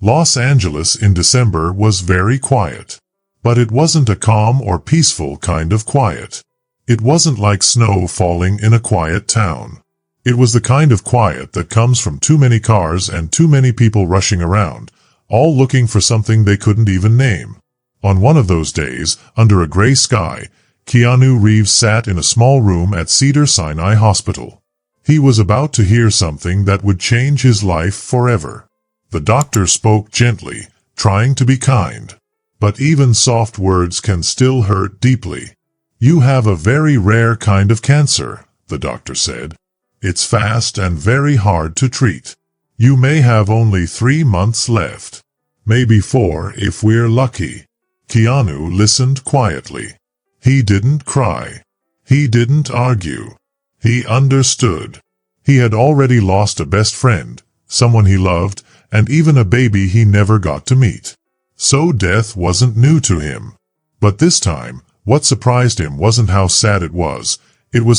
Los Angeles in December was very quiet. But it wasn't a calm or peaceful kind of quiet. It wasn't like snow falling in a quiet town. It was the kind of quiet that comes from too many cars and too many people rushing around, all looking for something they couldn't even name. On one of those days, under a gray sky, Keanu Reeves sat in a small room at Cedars-Sinai Hospital. He was about to hear something that would change his life forever. The doctor spoke gently, trying to be kind. But even soft words can still hurt deeply. "You have a very rare kind of cancer," the doctor said. "It's fast and very hard to treat. You may have only 3 months left. Maybe 4 if we're lucky." Keanu listened quietly. He didn't cry. He didn't argue. He understood. He had already lost a best friend, someone he loved, and even a baby he never got to meet. So death wasn't new to him. But this time, what surprised him wasn't how sad it was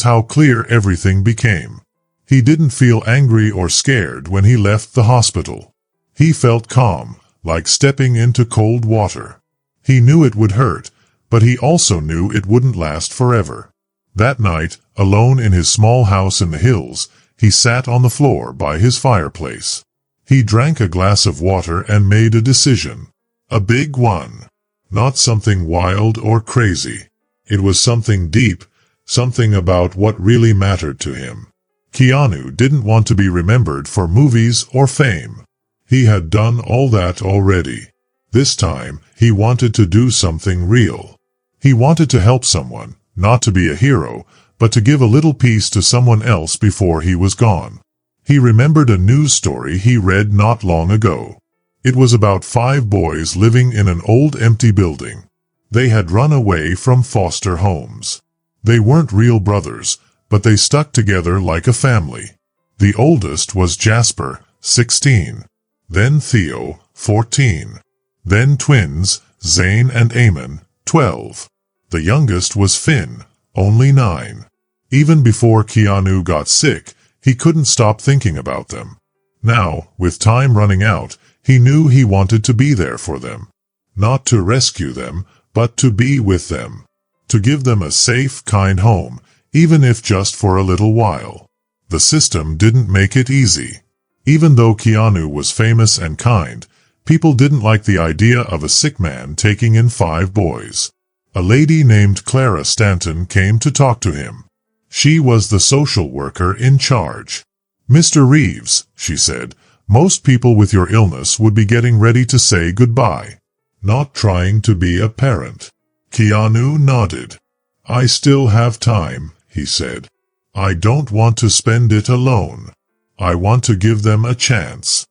how clear everything became. He didn't feel angry or scared when he left the hospital. He felt calm, like stepping into cold water. He knew it would hurt, but he also knew it wouldn't last forever. That night, alone in his small house in the hills, he sat on the floor by his fireplace. He drank a glass of water and made a decision. A big one. Not something wild or crazy. It was something deep, something about what really mattered to him. Keanu didn't want to be remembered for movies or fame. He had done all that already. This time, he wanted to do something real. He wanted to help someone, not to be a hero, but to give a little peace to someone else before he was gone. He remembered a news story he read not long ago. It was about 5 boys living in an old empty building. They had run away from foster homes. They weren't real brothers, but they stuck together like a family. The oldest was Jasper, 16. Then Theo, 14. Then twins, Zane and Eamon, 12. The youngest was Finn, only 9. Even before Keanu got sick, he couldn't stop thinking about them. Now, with time running out, he knew he wanted to be there for them. Not to rescue them, but to be with them. To give them a safe, kind home, even if just for a little while. The system didn't make it easy. Even though Keanu was famous and kind, people didn't like the idea of a sick man taking in 5 boys. A lady named Clara Stanton came to talk to him. She was the social worker in charge. "Mr. Reeves," she said, "most people with your illness would be getting ready to say goodbye. Not trying to be a parent." Keanu nodded. "I still have time," he said. "I don't want to spend it alone. I want to give them a chance."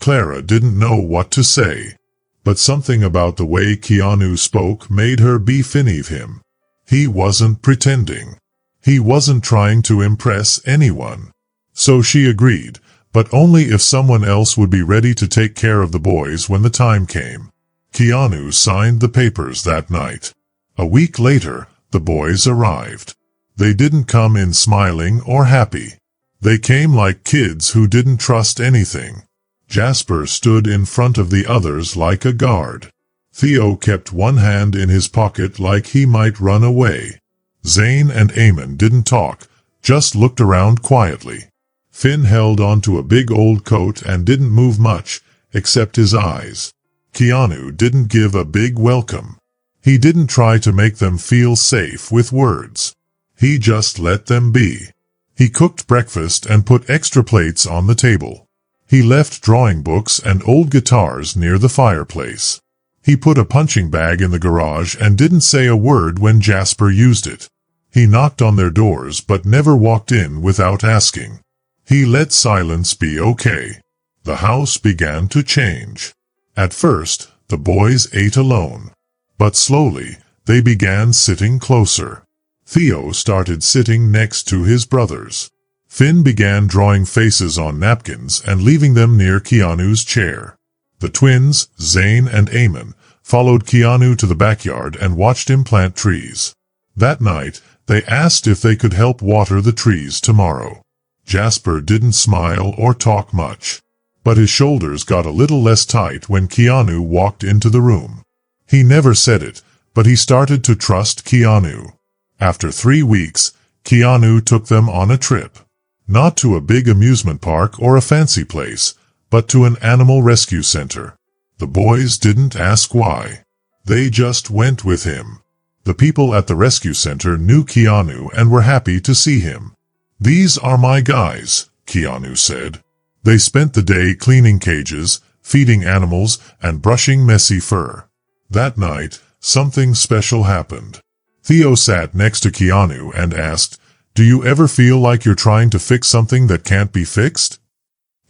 Clara didn't know what to say. But something about the way Keanu spoke made her believe him. He wasn't pretending. He wasn't trying to impress anyone. So she agreed, but only if someone else would be ready to take care of the boys when the time came. Keanu signed the papers that night. A week later, the boys arrived. They didn't come in smiling or happy. They came like kids who didn't trust anything. Jasper stood in front of the others like a guard. Theo kept one hand in his pocket like he might run away. Zane and Eamon didn't talk, just looked around quietly. Finn held onto a big old coat and didn't move much, except his eyes. Keanu didn't give a big welcome. He didn't try to make them feel safe with words. He just let them be. He cooked breakfast and put extra plates on the table. He left drawing books and old guitars near the fireplace. He put a punching bag in the garage and didn't say a word when Jasper used it. He knocked on their doors but never walked in without asking. He let silence be okay. The house began to change. At first, the boys ate alone. But slowly, they began sitting closer. Theo started sitting next to his brothers. Finn began drawing faces on napkins and leaving them near Keanu's chair. The twins, Zane and Eamon, followed Keanu to the backyard and watched him plant trees. That night, they asked if they could help water the trees tomorrow. Jasper didn't smile or talk much. But his shoulders got a little less tight when Keanu walked into the room. He never said it, but he started to trust Keanu. After 3 weeks, Keanu took them on a trip. Not to a big amusement park or a fancy place, but to an animal rescue center. The boys didn't ask why. They just went with him. The people at the rescue center knew Keanu and were happy to see him. "These are my guys," Keanu said. They spent the day cleaning cages, feeding animals, and brushing messy fur. That night, something special happened. Theo sat next to Keanu and asked, "Do you ever feel like you're trying to fix something that can't be fixed?"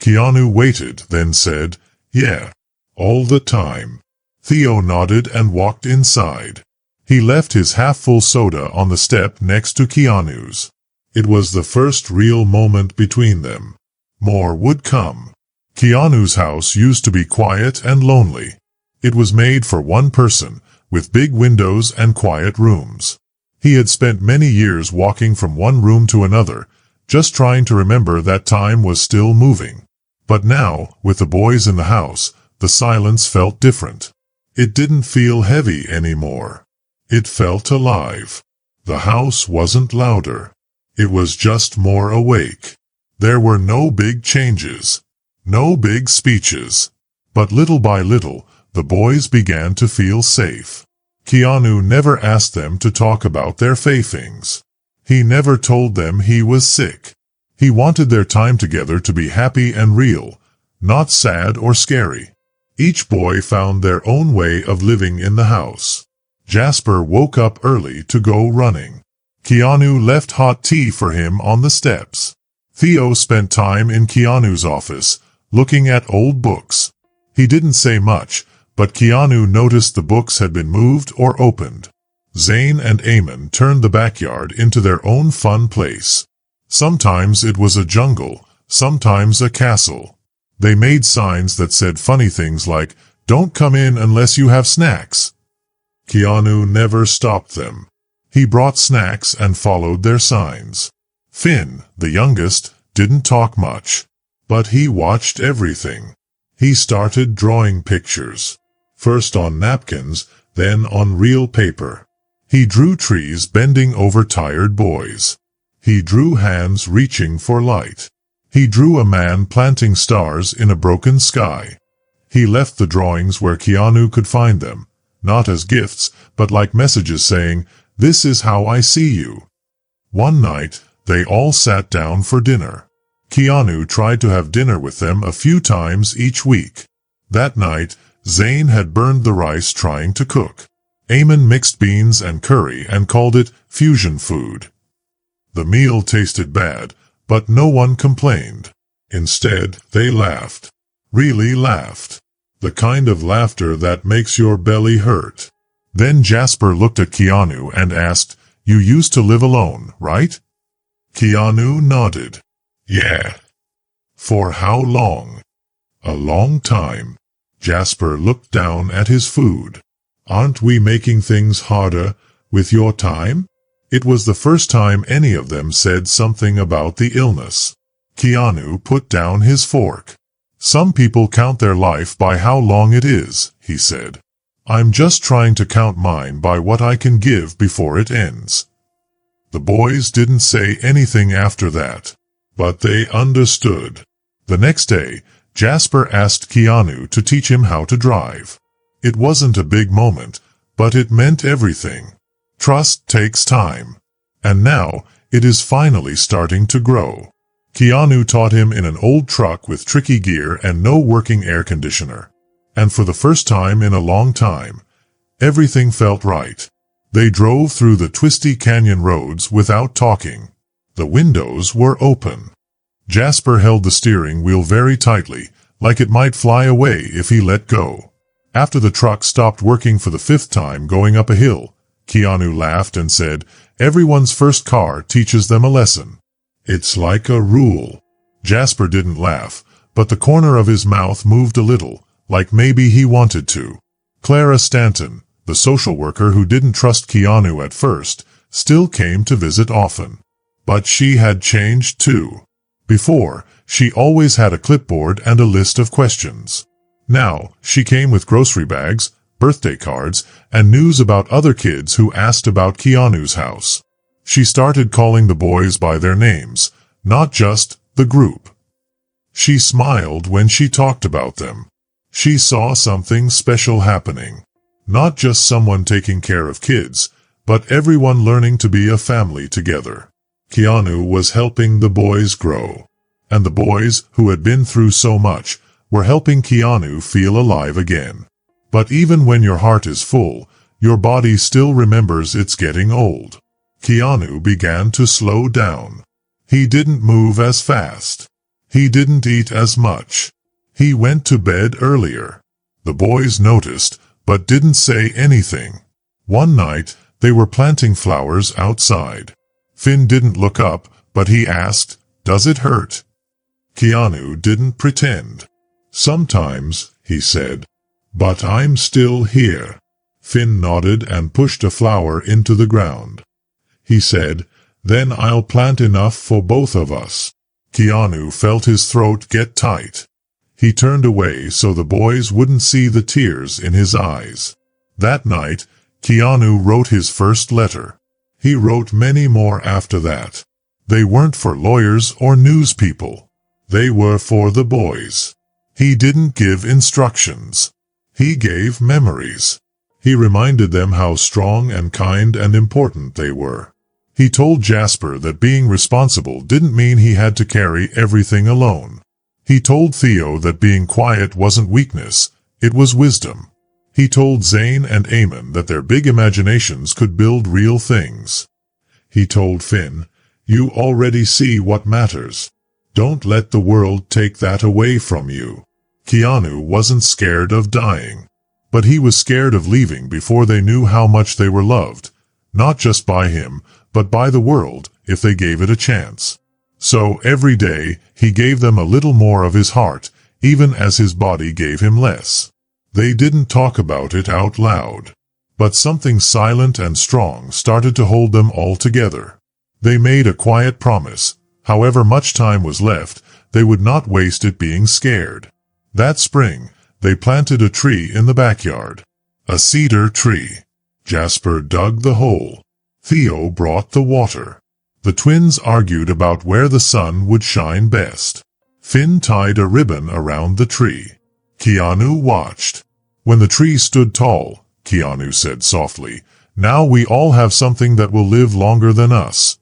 Keanu waited, then said, "Yeah, all the time." Theo nodded and walked inside. He left his half-full soda on the step next to Keanu's. It was the first real moment between them. More would come. Keanu's house used to be quiet and lonely. It was made for one person, with big windows and quiet rooms. He had spent many years walking from one room to another, just trying to remember that time was still moving. But now, with the boys in the house, the silence felt different. It didn't feel heavy anymore. It felt alive. The house wasn't louder. It was just more awake. There were no big changes. No big speeches. But little by little, the boys began to feel safe. Keanu never asked them to talk about their faifings. He never told them he was sick. He wanted their time together to be happy and real, not sad or scary. Each boy found their own way of living in the house. Jasper woke up early to go running. Keanu left hot tea for him on the steps. Theo spent time in Keanu's office, looking at old books. He didn't say much, but Keanu noticed the books had been moved or opened. Zane and Eamon turned the backyard into their own fun place. Sometimes it was a jungle, sometimes a castle. They made signs that said funny things like, "Don't come in unless you have snacks." Keanu never stopped them. He brought snacks and followed their signs. Finn, the youngest, didn't talk much. But he watched everything. He started drawing pictures. First on napkins, then on real paper. He drew trees bending over tired boys. He drew hands reaching for light. He drew a man planting stars in a broken sky. He left the drawings where Keanu could find them, not as gifts, but like messages saying, "This is how I see you." One night, they all sat down for dinner. Keanu tried to have dinner with them a few times each week. That night, Zane had burned the rice trying to cook. Eamon mixed beans and curry and called it fusion food. The meal tasted bad, but no one complained. Instead, they laughed. Really laughed. The kind of laughter that makes your belly hurt. Then Jasper looked at Keanu and asked, "You used to live alone, right?" Keanu nodded. "Yeah." "For how long?" "A long time." Jasper looked down at his food. "Aren't we making things harder with your time?" It was the first time any of them said something about the illness. Keanu put down his fork. "Some people count their life by how long it is," he said. "I'm just trying to count mine by what I can give before it ends." The boys didn't say anything after that. But they understood. The next day, Jasper asked Keanu to teach him how to drive. It wasn't a big moment, but it meant everything. Trust takes time. And now, it is finally starting to grow. Keanu taught him in an old truck with tricky gear and no working air conditioner. And for the first time in a long time, everything felt right. They drove through the twisty canyon roads without talking. The windows were open. Jasper held the steering wheel very tightly, like it might fly away if he let go. After the truck stopped working for the 5th time going up a hill, Keanu laughed and said, "Everyone's first car teaches them a lesson. It's like a rule." Jasper didn't laugh, but the corner of his mouth moved a little, like maybe he wanted to. Clara Stanton, the social worker who didn't trust Keanu at first, still came to visit often. But she had changed too. Before, She always had a clipboard and a list of questions. Now, she came with grocery bags, birthday cards, and news about other kids who asked about Keanu's house. She started calling the boys by their names, not just the group. She smiled when she talked about them. She saw something special happening. Not just someone taking care of kids, but everyone learning to be a family together. Keanu was helping the boys grow. And the boys, who had been through so much, were helping Keanu feel alive again. But even when your heart is full, your body still remembers it's getting old. Keanu began to slow down. He didn't move as fast. He didn't eat as much. He went to bed earlier. The boys noticed, but didn't say anything. One night, they were planting flowers outside. Finn didn't look up, but he asked, "Does it hurt?" Keanu didn't pretend. "Sometimes," he said. "But I'm still here." Finn nodded and pushed a flower into the ground. He said, "Then I'll plant enough for both of us." Keanu felt his throat get tight. He turned away so the boys wouldn't see the tears in his eyes. That night, Keanu wrote his first letter. He wrote many more after that. They weren't for lawyers or news people. They were for the boys. He didn't give instructions. He gave memories. He reminded them how strong and kind and important they were. He told Jasper that being responsible didn't mean he had to carry everything alone. He told Theo that being quiet wasn't weakness, it was wisdom. He told Zane and Eamon that their big imaginations could build real things. He told Finn, "You already see what matters. Don't let the world take that away from you." Keanu wasn't scared of dying. But he was scared of leaving before they knew how much they were loved, not just by him, but by the world, if they gave it a chance. So every day, he gave them a little more of his heart, even as his body gave him less. They didn't talk about it out loud. But something silent and strong started to hold them all together. They made a quiet promise. However much time was left, they would not waste it being scared. That spring, they planted a tree in the backyard. A cedar tree. Jasper dug the hole. Theo brought the water. The twins argued about where the sun would shine best. Finn tied a ribbon around the tree. Keanu watched. When the tree stood tall, Keanu said softly, "Now we all have something that will live longer than us."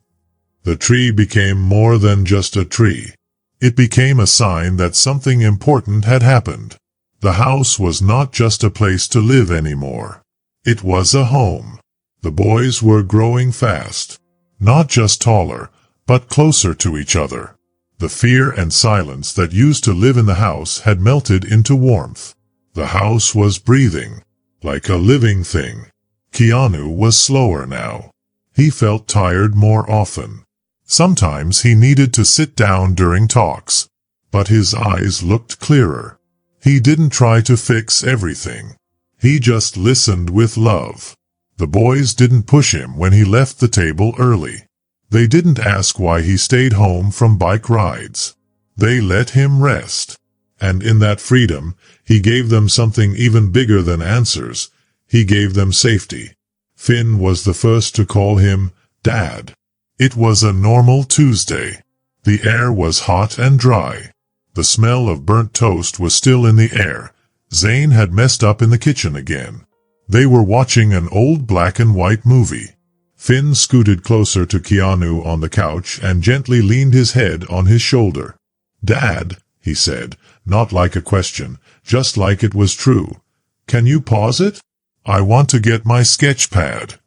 The tree became more than just a tree. It became a sign that something important had happened. The house was not just a place to live anymore. It was a home. The boys were growing fast. Not just taller, but closer to each other. The fear and silence that used to live in the house had melted into warmth. The house was breathing, like a living thing. Keanu was slower now. He felt tired more often. Sometimes he needed to sit down during talks. But his eyes looked clearer. He didn't try to fix everything. He just listened with love. The boys didn't push him when he left the table early. They didn't ask why he stayed home from bike rides. They let him rest. And in that freedom, he gave them something even bigger than answers. He gave them safety. Finn was the first to call him Dad. It was a normal Tuesday. The air was hot and dry. The smell of burnt toast was still in the air. Zane had messed up in the kitchen again. They were watching an old black and white movie. Finn scooted closer to Keanu on the couch and gently leaned his head on his shoulder. "Dad," he said, not like a question, just like it was true. "Can you pause it? I want to get my sketch pad."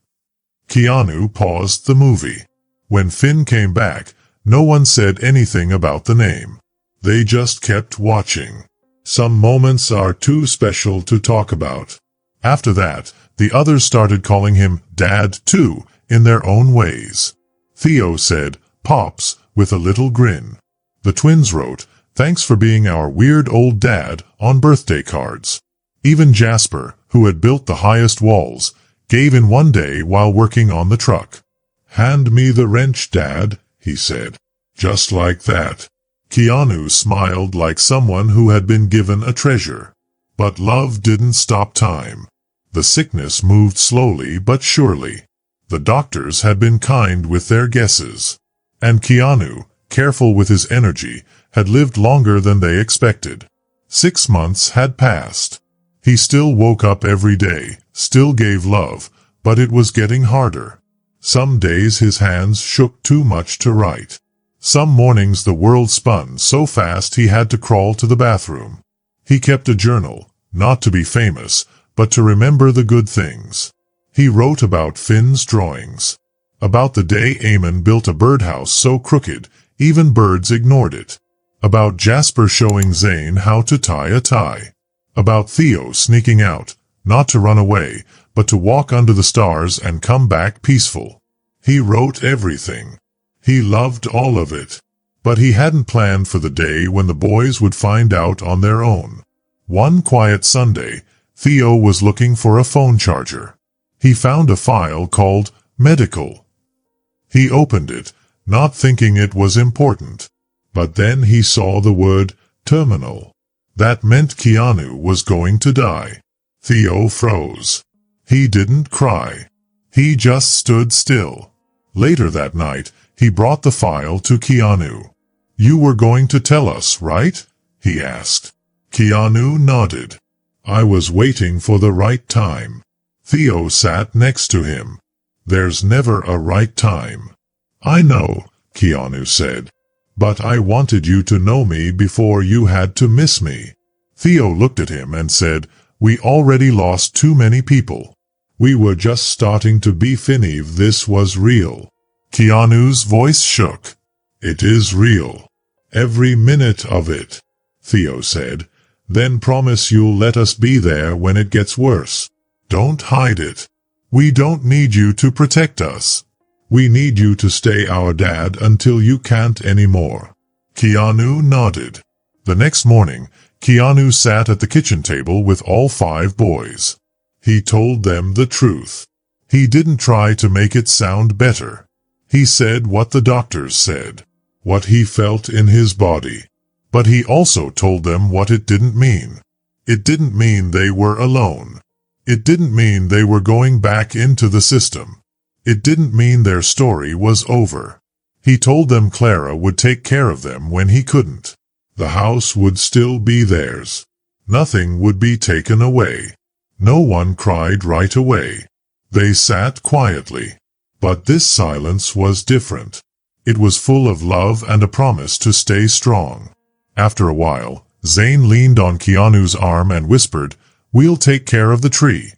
Keanu paused the movie. When Finn came back, no one said anything about the name. They just kept watching. Some moments are too special to talk about. After that, the others started calling him Dad too, in their own ways. Theo said, "Pops," with a little grin. The twins wrote, "Thanks for being our weird old dad," on birthday cards. Even Jasper, who had built the highest walls, gave in one day while working on the truck. "Hand me the wrench, Dad," he said. Just like that. Keanu smiled like someone who had been given a treasure. But love didn't stop time. The sickness moved slowly but surely. The doctors had been kind with their guesses. And Keanu, careful with his energy, had lived longer than they expected. 6 months had passed. He still woke up every day, still gave love, but it was getting harder. Some days his hands shook too much to write. Some mornings the world spun so fast he had to crawl to the bathroom. He kept a journal, not to be famous, but to remember the good things. He wrote about Finn's drawings. About the day Eamon built a birdhouse so crooked, even birds ignored it. About Jasper showing Zane how to tie a tie. About Theo sneaking out, not to run away, but to walk under the stars and come back peaceful. He wrote everything. He loved all of it. But he hadn't planned for the day when the boys would find out on their own. One quiet Sunday, Theo was looking for a phone charger. He found a file called Medical. He opened it, not thinking it was important. But then he saw the word terminal. That meant Keanu was going to die. Theo froze. He didn't cry. He just stood still. Later that night, he brought the file to Keanu. "You were going to tell us, right?" he asked. Keanu nodded. "I was waiting for the right time." Theo sat next to him. "There's never a right time." "I know," Keanu said. "But I wanted you to know me before you had to miss me." Theo looked at him and said, "We already lost too many people. We were just starting to be Fineve. This was real." Keanu's voice shook. "It is real. Every minute of it," Theo said. "Then promise you'll let us be there when it gets worse. Don't hide it. We don't need you to protect us. We need you to stay our dad until you can't anymore." Keanu nodded. The next morning, Keanu sat at the kitchen table with all 5 boys. He told them the truth. He didn't try to make it sound better. He said what the doctors said, what he felt in his body. But he also told them what it didn't mean. It didn't mean they were alone. It didn't mean they were going back into the system. It didn't mean their story was over. He told them Clara would take care of them when he couldn't. The house would still be theirs. Nothing would be taken away. No one cried right away. They sat quietly. But this silence was different. It was full of love and a promise to stay strong. After a while, Zane leaned on Keanu's arm and whispered, "We'll take care of the tree."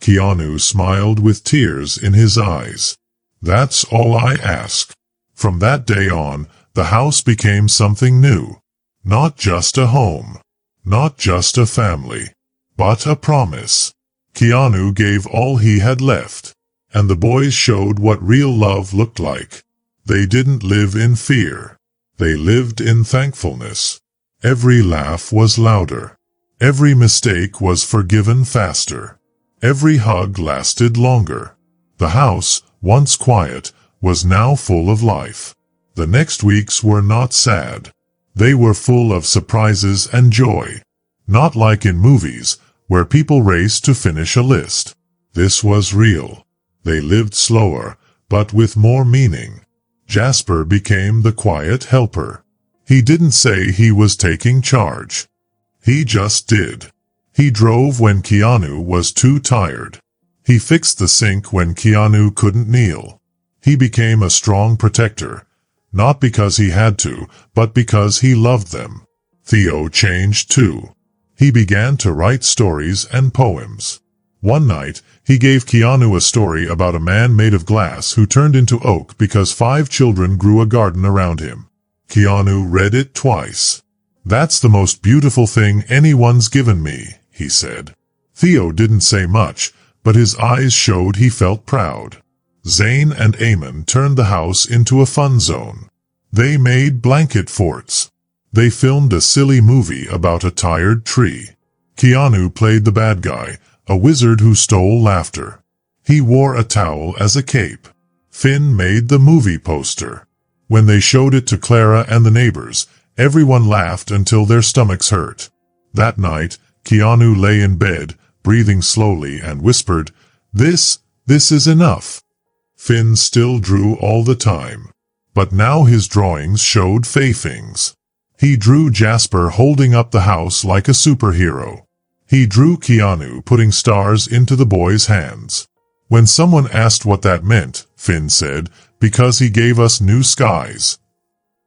Keanu smiled with tears in his eyes. "That's all I ask." From that day on, the house became something new. Not just a home. Not just a family. But a promise. Keanu gave all he had left. And the boys showed what real love looked like. They didn't live in fear. They lived in thankfulness. Every laugh was louder. Every mistake was forgiven faster. Every hug lasted longer. The house, once quiet, was now full of life. The next weeks were not sad. They were full of surprises and joy. Not like in movies, where people race to finish a list. This was real. They lived slower, but with more meaning. Jasper became the quiet helper. He didn't say he was taking charge. He just did. He drove when Keanu was too tired. He fixed the sink when Keanu couldn't kneel. He became a strong protector, not because he had to, but because he loved them. Theo changed too. He began to write stories and poems. One night, he gave Keanu a story about a man made of glass who turned into oak because 5 children grew a garden around him. Keanu read it twice. "That's the most beautiful thing anyone's given me," he said. Theo didn't say much, but his eyes showed he felt proud. Zane and Eamon turned the house into a fun zone. They made blanket forts. They filmed a silly movie about a tired tree. Keanu played the bad guy, a wizard who stole laughter. He wore a towel as a cape. Finn made the movie poster. When they showed it to Clara and the neighbors, Everyone laughed until their stomachs hurt. That night, Keanu lay in bed, breathing slowly, and whispered, This is enough." Finn still drew all the time. But now his drawings showed things. He drew Jasper holding up the house like a superhero. He drew Keanu putting stars into the boy's hands. When someone asked what that meant, Finn said, "Because he gave us new skies."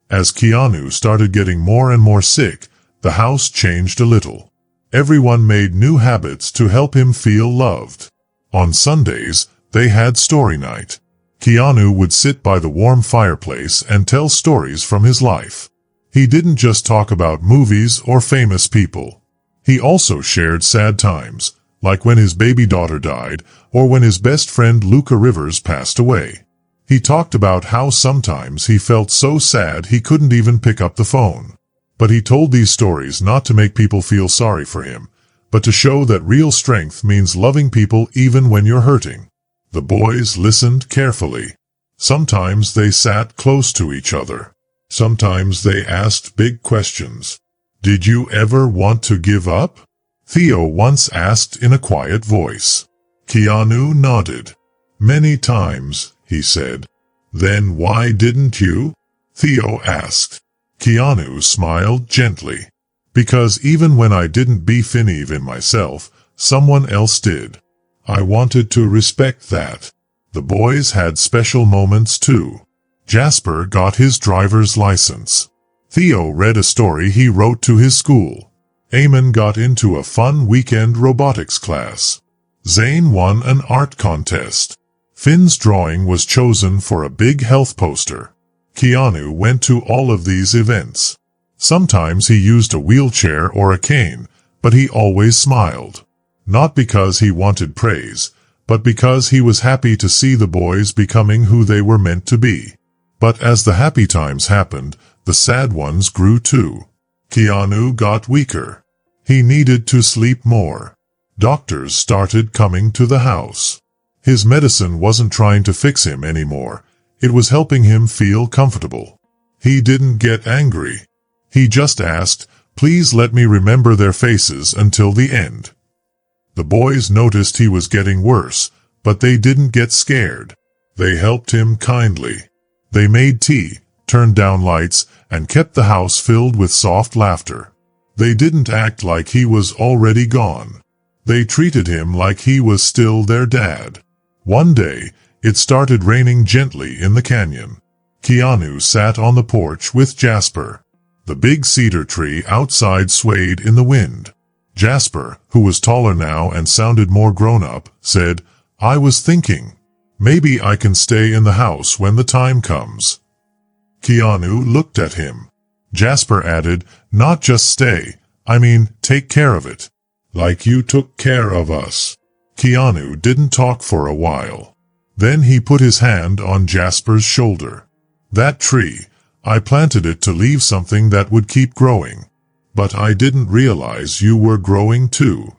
As Keanu started getting more and more sick, the house changed a little. Everyone made new habits to help him feel loved. On Sundays, they had story night. Keanu would sit by the warm fireplace and tell stories from his life. He didn't just talk about movies or famous people. He also shared sad times, like when his baby daughter died or when his best friend Luca Rivers passed away. He talked about how sometimes he felt so sad he couldn't even pick up the phone. But he told these stories not to make people feel sorry for him, but to show that real strength means loving people even when you're hurting. The boys listened carefully. Sometimes they sat close to each other. Sometimes they asked big questions. "Did you ever want to give up?" Theo once asked in a quiet voice. Keanu nodded. "Many times," he said. "Then why didn't you?" Theo asked. Keanu smiled gently. "Because even when I didn't believe in myself, someone else did. I wanted to respect that." The boys had special moments too. Jasper got his driver's license. Theo read a story he wrote to his school. Eamon got into a fun weekend robotics class. Zane won an art contest. Finn's drawing was chosen for a big health poster. Keanu went to all of these events. Sometimes he used a wheelchair or a cane, but he always smiled. Not because he wanted praise, but because he was happy to see the boys becoming who they were meant to be. But as the happy times happened, the sad ones grew too. Keanu got weaker. He needed to sleep more. Doctors started coming to the house. His medicine wasn't trying to fix him anymore. It was helping him feel comfortable. He didn't get angry. He just asked, "Please let me remember their faces until the end." The boys noticed he was getting worse, but they didn't get scared. They helped him kindly. They made tea, turned down lights, and kept the house filled with soft laughter. They didn't act like he was already gone. They treated him like he was still their dad. One day, it started raining gently in the canyon. Keanu sat on the porch with Jasper. The big cedar tree outside swayed in the wind. Jasper, who was taller now and sounded more grown-up, said, "I was thinking, maybe I can stay in the house when the time comes." Keanu looked at him. Jasper added, "Not just stay, I mean, take care of it. Like you took care of us." Keanu didn't talk for a while. Then he put his hand on Jasper's shoulder. "That tree, I planted it to leave something that would keep growing. But I didn't realize you were growing too."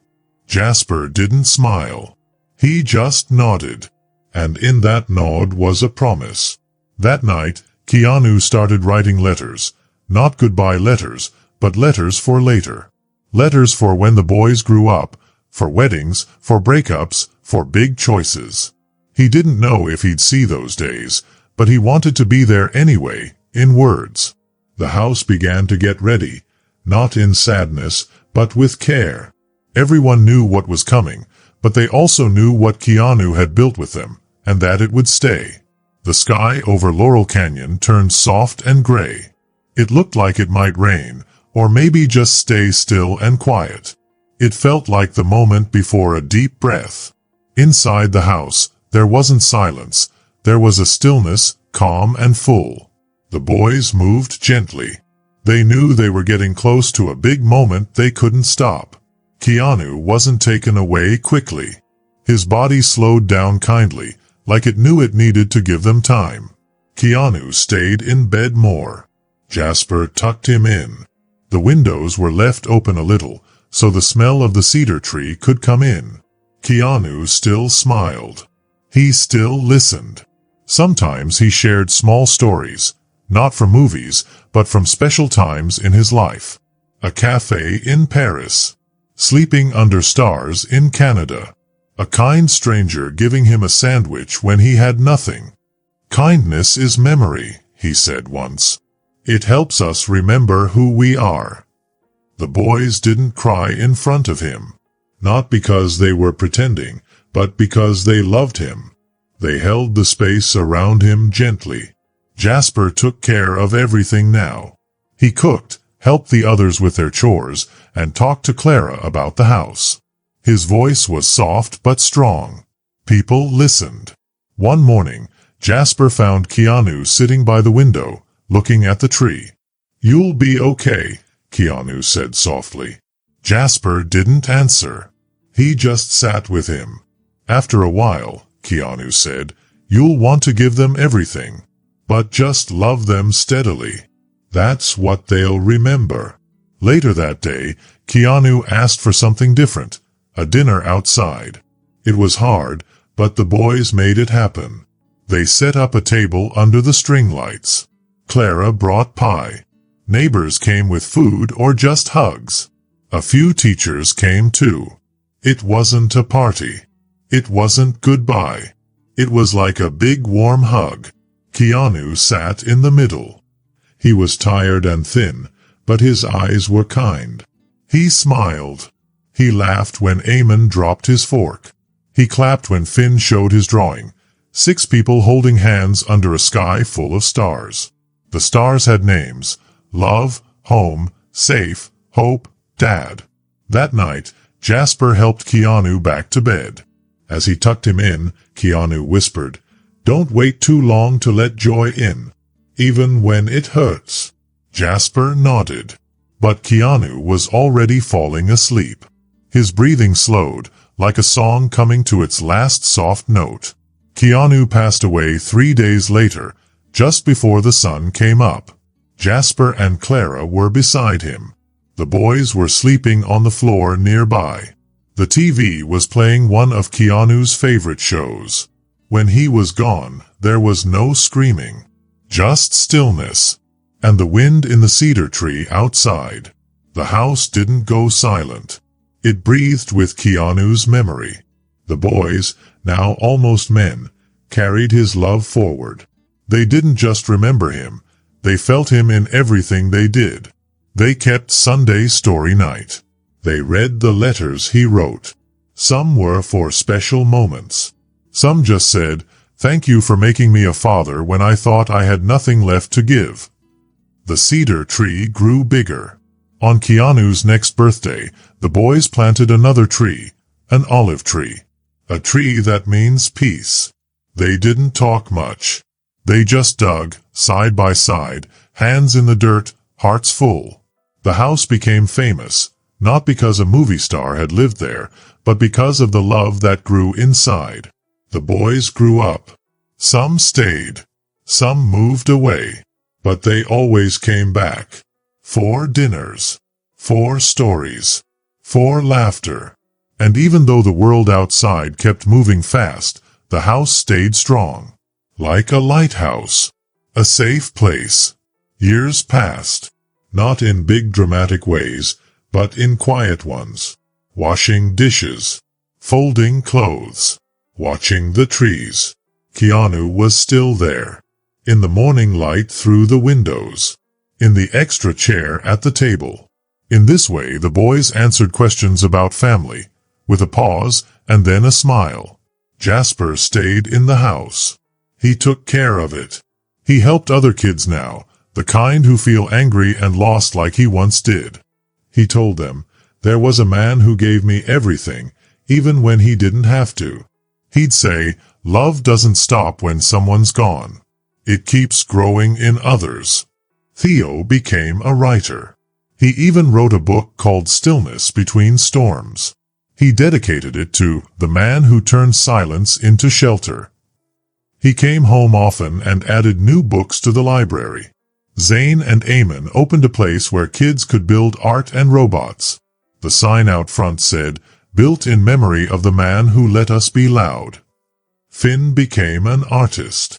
Jasper didn't smile. He just nodded. And in that nod was a promise. That night, Keanu started writing letters. Not goodbye letters, but letters for later. Letters for when the boys grew up, for weddings, for breakups, for big choices. He didn't know if he'd see those days, but he wanted to be there anyway, in words. The house began to get ready. Not in sadness, but with care. Everyone knew what was coming, but they also knew what Keanu had built with them, and that it would stay. The sky over Laurel Canyon turned soft and gray. It looked like it might rain, or maybe just stay still and quiet. It felt like the moment before a deep breath. Inside the house, there wasn't silence. There was a stillness, calm and full. The boys moved gently. They knew they were getting close to a big moment they couldn't stop. Keanu wasn't taken away quickly. His body slowed down kindly, like it knew it needed to give them time. Keanu stayed in bed more. Jasper tucked him in. The windows were left open a little, so the smell of the cedar tree could come in. Keanu still smiled. He still listened. Sometimes he shared small stories. Not from movies, but from special times in his life. A cafe in Paris. Sleeping under stars in Canada. A kind stranger giving him a sandwich when he had nothing. Kindness is memory, he said once. It helps us remember who we are. The boys didn't cry in front of him. Not because they were pretending, but because they loved him. They held the space around him gently. Jasper took care of everything now. He cooked, helped the others with their chores, and talked to Clara about the house. His voice was soft but strong. People listened. One morning, Jasper found Keanu sitting by the window, looking at the tree. "You'll be okay," Keanu said softly. Jasper didn't answer. He just sat with him. "After a while," Keanu said, "you'll want to give them everything. But just love them steadily. That's what they'll remember." Later that day, Keanu asked for something different, a dinner outside. It was hard, but the boys made it happen. They set up a table under the string lights. Clara brought pie. Neighbors came with food or just hugs. A few teachers came too. It wasn't a party. It wasn't goodbye. It was like a big warm hug. Keanu sat in the middle. He was tired and thin, but his eyes were kind. He smiled. He laughed when Eamon dropped his fork. He clapped when Finn showed his drawing. 6 people holding hands under a sky full of stars. The stars had names: Love, Home, Safe, Hope, Dad. That night, Jasper helped Keanu back to bed. As he tucked him in, Keanu whispered, "Don't wait too long to let joy in, even when it hurts." Jasper nodded. But Keanu was already falling asleep. His breathing slowed, like a song coming to its last soft note. Keanu passed away 3 days later, just before the sun came up. Jasper and Clara were beside him. The boys were sleeping on the floor nearby. The TV was playing one of Keanu's favorite shows. When he was gone, there was no screaming. Just stillness. And the wind in the cedar tree outside. The house didn't go silent. It breathed with Keanu's memory. The boys, now almost men, carried his love forward. They didn't just remember him. They felt him in everything they did. They kept Sunday story night. They read the letters he wrote. Some were for special moments. Some just said, "Thank you for making me a father when I thought I had nothing left to give." The cedar tree grew bigger. On Keanu's next birthday, the boys planted another tree, an olive tree. A tree that means peace. They didn't talk much. They just dug, side by side, hands in the dirt, hearts full. The house became famous, not because a movie star had lived there, but because of the love that grew inside. The boys grew up. Some stayed. Some moved away. But they always came back. For dinners. For stories. For laughter. And even though the world outside kept moving fast, the house stayed strong. Like a lighthouse. A safe place. Years passed. Not in big dramatic ways, but in quiet ones. Washing dishes. Folding clothes. Watching the trees. Keanu was still there. In the morning light through the windows. In the extra chair at the table. In this way the boys answered questions about family, with a pause and then a smile. Jasper stayed in the house. He took care of it. He helped other kids now, the kind who feel angry and lost like he once did. He told them, "There was a man who gave me everything, even when he didn't have to." He'd say, "Love doesn't stop when someone's gone. It keeps growing in others." Theo became a writer. He even wrote a book called Stillness Between Storms. He dedicated it to the man who turned silence into shelter. He came home often and added new books to the library. Zane and Eamon opened a place where kids could build art and robots. The sign out front said, "Built in memory of the man who let us be loud." Finn became an artist.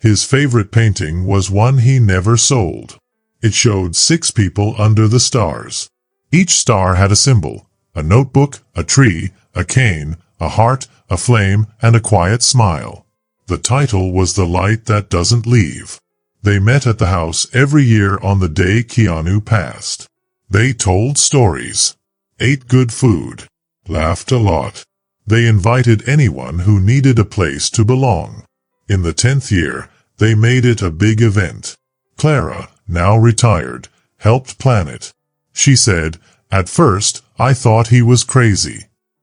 His favorite painting was one he never sold. It showed 6 people under the stars. Each star had a symbol: a notebook, a tree, a cane, a heart, a flame, and a quiet smile. The title was The Light That Doesn't Leave. They met at the house every year on the day Keanu passed. They told stories, ate good food, laughed a lot. They invited anyone who needed a place to belong. In the 10th year, they made it a big event. Clara, now retired, helped plan it. She said, "At first, I thought he was crazy.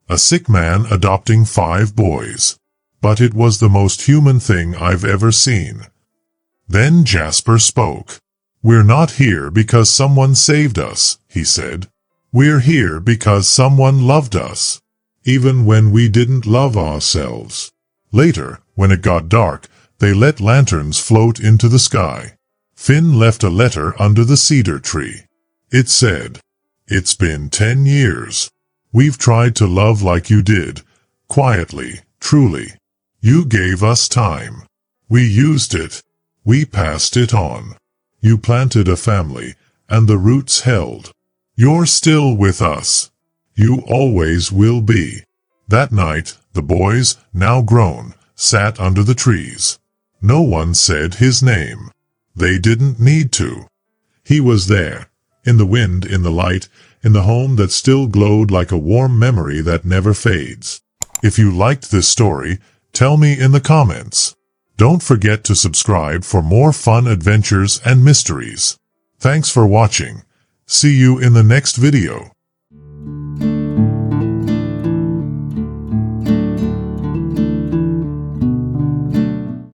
A sick man adopting 5 boys. But it was the most human thing I've ever seen." Then Jasper spoke. "We're not here because someone saved us," he said. "We're here because someone loved us, even when we didn't love ourselves." Later, when it got dark, they let lanterns float into the sky. Finn left a letter under the cedar tree. It said, "It's been 10 years. We've tried to love like you did, quietly, truly. You gave us time. We used it. We passed it on. You planted a family, and the roots held. You're still with us. You always will be." That night, the boys, now grown, sat under the trees. No one said his name. They didn't need to. He was there, in the wind, in the light, in the home that still glowed like a warm memory that never fades. If you liked this story, tell me in the comments. Don't forget to subscribe for more fun adventures and mysteries. Thanks for watching. See you in the next video.